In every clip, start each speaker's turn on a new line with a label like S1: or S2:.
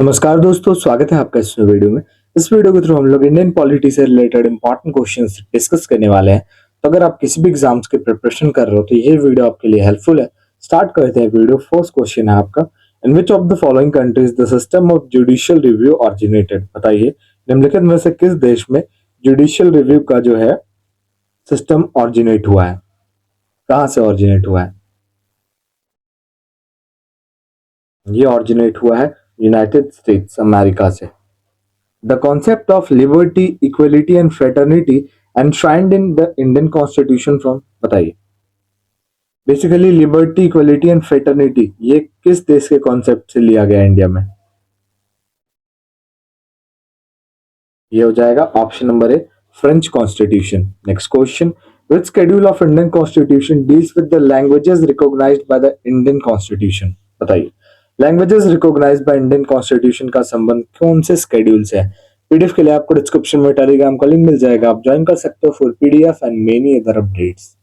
S1: नमस्कार दोस्तों, स्वागत है आपका इस वीडियो में। इस वीडियो के थ्रू हम लोग इंडियन पॉलिटी से रिलेटेड इंपॉर्टेंट क्वेश्चंस डिस्कस करने वाले हैं। तो अगर आप किसी भी एग्जाम्स की प्रिपरेशन कर रहे हो तो ये वीडियो आपके लिए हेल्पफुल है। स्टार्ट करते हैं वीडियो। फर्स्ट क्वेश्चन है आपका, in which of the following countries the system of judicial review originated. बताइए निम्नलिखित में से किस देश में जुडिशियल रिव्यू का जो है सिस्टम ऑरिजिनेट हुआ है, कहाँ से ऑरिजिनेट हुआ है? ये ऑरिजिनेट हुआ है यूनाइटेड स्टेट्स अमेरिका से। The concept of liberty, equality and fraternity enshrined in the Indian Constitution from, बताइए। Basically liberty, equality and fraternity ये किस देश के कॉन्सेप्ट से लिया गया इंडिया में? ये हो जाएगा option number A, French constitution. Next question, which schedule of Indian Constitution deals with the languages recognized by the Indian Constitution? बताइए languages recognised by Indian constitution का संबंध कौन से स्केड्यूल से है? पीडीएफ के लिए आपको डिस्क्रिप्शन में टेलीग्राम का लिंक मिल जाएगा, आप ज्वाइन कर सकते हो for PDF and many other updates.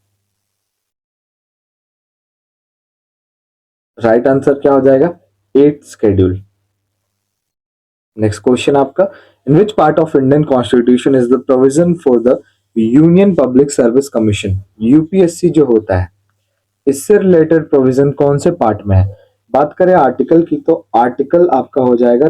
S1: Right answer क्या हो जाएगा? 8th schedule. नेक्स्ट क्वेश्चन आपका, in which part of Indian constitution is the provision for the union public service commission? UPSC जो होता है इससे रिलेटेड प्रोविजन कौन से पार्ट में है? बात करें आर्टिकल की तो आर्टिकल आपका हो जाएगा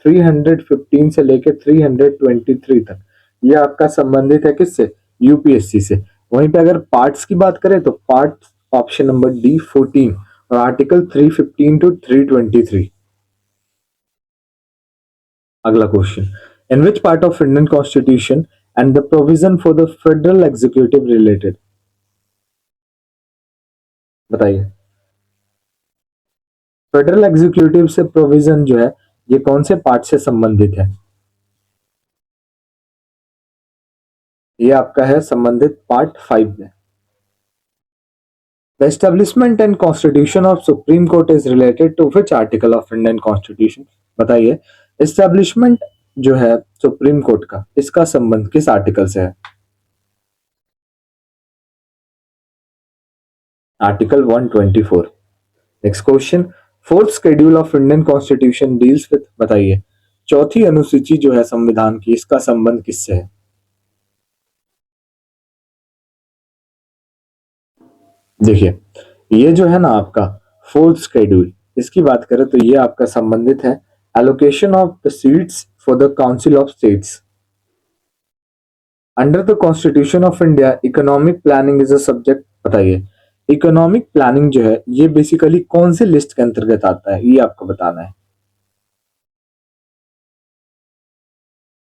S1: 315 से लेकर 323 तक। ये आपका संबंधित है किससे? यूपीएससी से। वहीं पे अगर पार्ट्स की बात करें तो पार्ट ऑप्शन नंबर डी 14 और आर्टिकल 315 टू 323। अगला question, in which part of Indian constitution and the provision for the federal executive related? बताइए फेडरल एग्जीक्यूटिव से प्रोविजन जो है ये कौन से पार्ट से संबंधित है? ये आपका है संबंधित पार्ट 5 में। The establishment and constitution of supreme court is related to which article of Indian constitution? बताइए एस्टेब्लिशमेंट जो है सुप्रीम कोर्ट का, इसका संबंध किस आर्टिकल से है? Article 124। Next question, fourth schedule of Indian constitution deals with, बताइए चौथी अनुसूची जो है संविधान की, इसका संबंध किससे है? देखिए ये जो है ना आपका फोर्थ शेड्यूल, इसकी बात करें तो ये आपका संबंधित है allocation of the seats for the council of states. Under the constitution of India economic planning is a subject. बताइए इकोनॉमिक प्लानिंग जो है ये बेसिकली कौन सी लिस्ट के अंतर्गत आता है, ये आपको बताना है।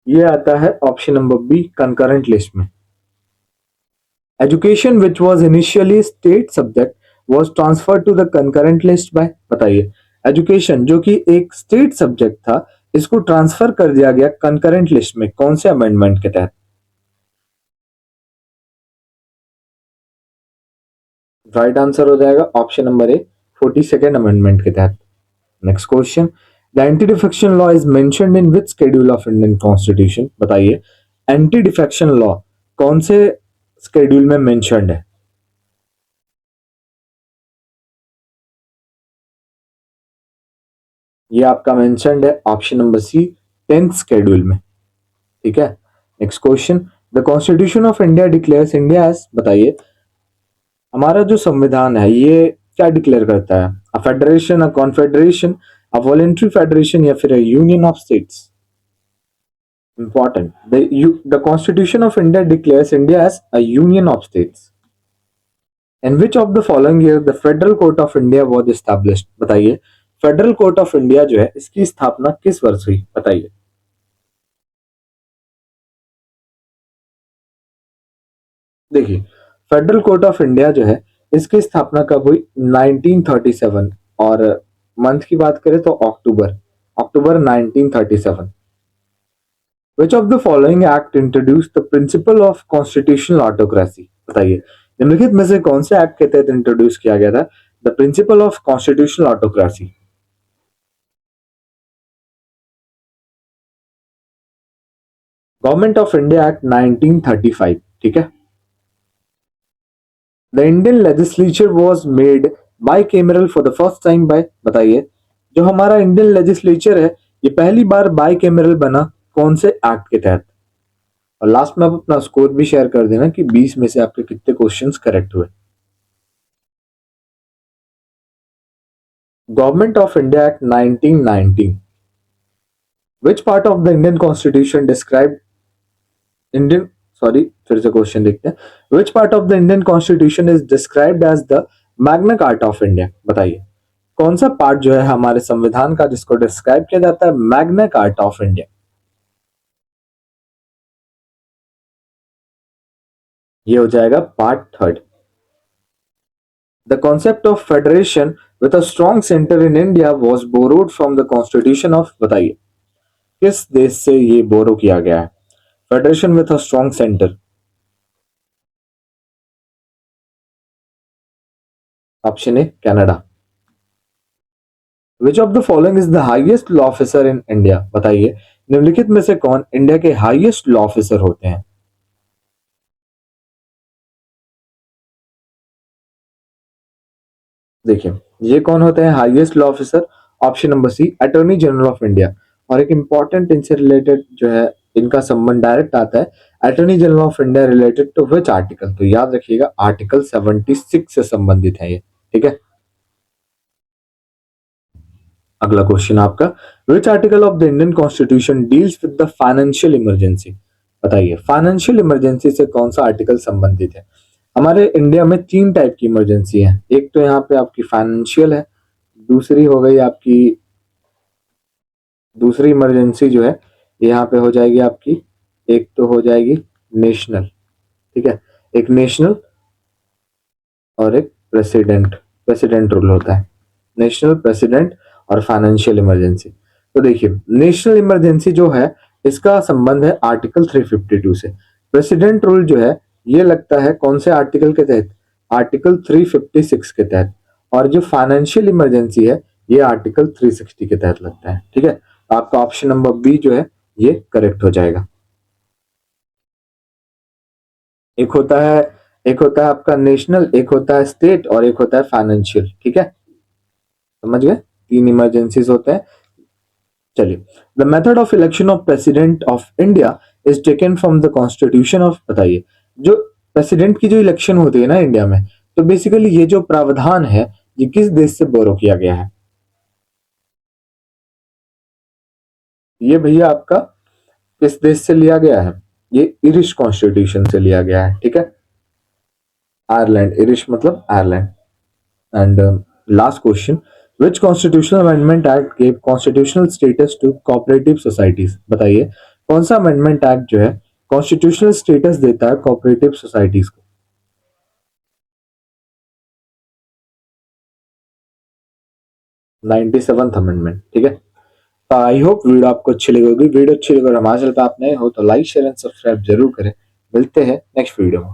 S1: ये आता है option number B, concurrent list में। Education which was initially state subject was transfer to the concurrent list by, बताइए एजुकेशन जो कि एक स्टेट सब्जेक्ट था इसको ट्रांसफर कर दिया गया कंकरेंट लिस्ट में, कौन से अमेंडमेंट के तहत? राइट आंसर हो जाएगा option number A, 42nd amendment के तहत। Next question, the anti defection law is mentioned in which schedule of Indian constitution? बताइए एंटी डिफेक्शन लॉ कौन से शेड्यूल में मेंशन्ड है? ये आपका मेंशन्ड है ऑप्शन नंबर सी, 10th शेड्यूल में। ठीक है। Next question, the constitution of India declares India as, बताइए हमारा जो संविधान है ये क्या डिक्लेयर करता है? A federation, a confederation, a voluntary federation या फिर union of states? Important, the constitution of India declares India as a union of states. In which of the following year the federal court of India was established? बताइए federal court of India जो है इसकी स्थापना किस वर्ष हुई? बताइए। देखिए फेडरल कोर्ट ऑफ इंडिया जो है इसकी स्थापना कब हुई? 1937। और मंथ की बात करें तो अक्टूबर, अक्टूबर 1937। विच of the following act introduce the principle of constitutional autocracy? बताइए निम्नलिखित में से कौन से एक्ट के तहत इंट्रोड्यूस किया गया था the principle of constitutional autocracy? Government of India act 1935। ठीक है। The Indian legislature was made bicameral for the first time by, बताइए जो हमारा इंडियन लेजिस्लेचर है ये पहली बार बाई कैमरल बना कौन से एक्ट के तहत? और लास्ट में आप अपना स्कोर भी शेयर कर देना कि 20 में से आपके कितने क्वेश्चंस करेक्ट हुए। Government of India act 1990, which part of the Indian constitution describe Indian sorry फिर से क्वेश्चन देखते हैं। Which part of the Indian constitution is described as the Magna Carta of India? बताइए कौन सा पार्ट जो है हमारे संविधान का जिसको डिस्क्राइब किया जाता है मैग्ना कार्टा ऑफ इंडिया? ये हो जाएगा part third. The concept of federation with a strong centre in India was borrowed from the constitution of, बताइए किस देश से ये बोरो किया गया है? Federation with a strong centre, option A Canada. Which of the following is the highest law officer in India? बताइए निम्नलिखित में से कौन इंडिया के हाईएस्ट लॉ ऑफिसर होते हैं? देखिए ये कौन होते हैं highest law officer? Option number C attorney general of India. और एक इंपॉर्टेंट इनसे रिलेटेड जो है इनका संबंध डायरेक्ट आता है attorney general of India related to which article? तो याद रखिएगा आर्टिकल 76 से संबंधित है ये, ठीक है। अगला क्वेश्चन आपका, विच article of the Indian constitution deals with the financial emergency? बताइए फाइनेंशियल इमरजेंसी से कौन सा आर्टिकल संबंधित है? हमारे इंडिया में तीन टाइप की इमरजेंसी है, एक तो यहाँ पे आपकी फाइनेंशियल है, दूसरी हो गई आपकी, दूसरी इमरजेंसी जो है यहाँ पे हो जाएगी आपकी, एक तो हो जाएगी नेशनल, ठीक है, एक नेशनल और एक प्रेसिडेंट, प्रेसिडेंट रूल होता है, नेशनल प्रेसिडेंट और फाइनेंशियल इमरजेंसी। तो देखिए नेशनल इमरजेंसी जो है इसका संबंध है आर्टिकल 352 से। प्रेसिडेंट रूल जो है ये लगता है कौन से आर्टिकल के तहत? आर्टिकल 356 के तहत। और जो फाइनेंशियल इमरजेंसी है ये आर्टिकल 360 के तहत लगता है, ठीक है। तो आपका ऑप्शन नंबर बी जो है ये करेक्ट हो जाएगा। एक होता है एक होता है आपका नेशनल, एक होता है स्टेट और एक होता है फाइनेंशियल, ठीक है, समझ गए, तीन इमरजेंसीज होते हैं। चलिए, the method of election of president of India is taken from the constitution of, बताइए जो प्रेसिडेंट की जो इलेक्शन होती है ना इंडिया में, तो बेसिकली ये जो प्रावधान है ये किस देश से बोरो किया गया है? ये भैया आपका किस देश से लिया गया है? ये इरिश कॉन्स्टिट्यूशन से लिया गया है, ठीक है, आयरलैंड, इरिश मतलब Ireland. And last question, which constitutional amendment act gave constitutional status to cooperative societies? बताइए कौन सा अमेंडमेंट एक्ट जो है कॉन्स्टिट्यूशनल स्टेटस देता है कोऑपरेटिव सोसाइटीज को? 97th अमेंडमेंट, ठीक है। तो आई होप वीडियो आपको अच्छी लगी होगी। वीडियो अच्छी लगी और हमारे चैनल पे आप नए हो तो लाइक शेयर एंड सब्सक्राइब जरूर करें। मिलते हैं नेक्स्ट वीडियो में।